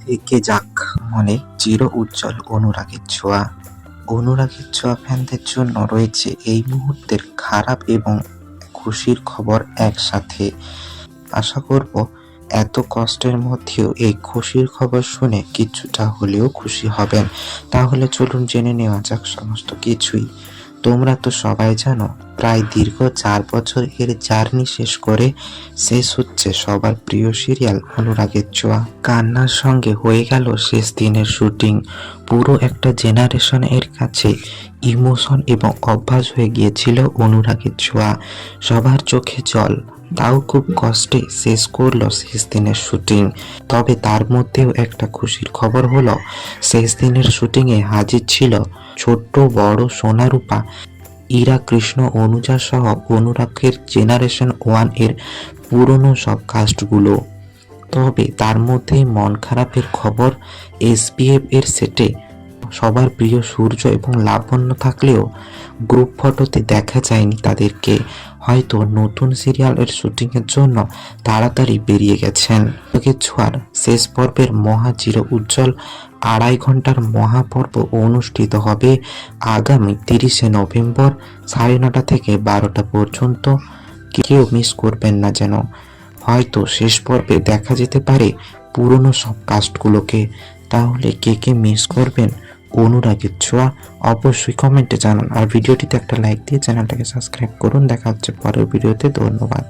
থেকে যাক মনে চির উজ্জ্বল অনুরাগের ছোঁয়া। অনুরাগের ছোঁয়া ফ্যানদের জন্য রয়েছে এই মুহূর্তের খারাপ এবং খুশির খবর একসাথে। আশা করব এত কষ্টের মধ্যেও এই খুশির খবর শুনে কিছুটা হলেও খুশি হবেন। তাহলে চলুন জেনে নেওয়া যাক সমস্ত কিছুই। তোমরা তো সবাই জানো, প্রায় দীর্ঘ 4 বছর এর জার্নি শেষ করে শেষ হচ্ছে সবার প্রিয় সিরিয়াল অনুরাগের ছোঁয়া। কান্নার সঙ্গে হয়ে গেল শেষ দিনের শুটিং। পুরো একটা জেনারেশন এর কাছে ইমোশন এবং অভ্যাস হয়ে গিয়েছিল অনুরাগের ছোঁয়া। সবার চোখে জল, তাও খুব কষ্টে শেষ করলো শেষ দিনের শুটিং। তবে তার মধ্যেও একটা খুশির খবর হলো, শেষ দিনের শুটিংয়ে হাজির ছিল ছোট্ট বড় সোনারূপা, ইরা, কৃষ্ণ, অনুজা সহ অনুরাগের জেনারেশন 1 এর পুরনো সব কাস্টগুলো। তবে তার মধ্যেই মন খারাপের খবর, এসপিএফ এর সেটে সবার প্রিয় সূর্য এবং লাবণ্য থাকলেও গ্রুপ ফটোতে দেখা যায়নি তাদেরকে। হয়তো নতুন সিরিয়ালের শুটিংয়ের জন্য তাড়াতাড়ি বেরিয়ে গেছেন। অনুরাগের ছোঁয়ার শেষ পর্বের মহা চির উজ্জ্বল 2.5 ঘন্টার মহাপর্ব অনুষ্ঠিত হবে আগামী 30শে নভেম্বর 9:30 থেকে 12টা পর্যন্ত। কেউ মিস করবেন না যেন। হয়তো শেষ পর্বে দেখা যেতে পারে পুরনো সব কাস্টগুলোকে। তাহলে কে কে মিস করবেন অনুরাগের ছোঁয়া অবশ্যই কমেন্টে জানান। আর ভিডিওটিতে একটা লাইক দিয়ে চ্যানেলটাকে সাবস্ক্রাইব করুন। দেখা হচ্ছে পরের ভিডিওতে। ধন্যবাদ।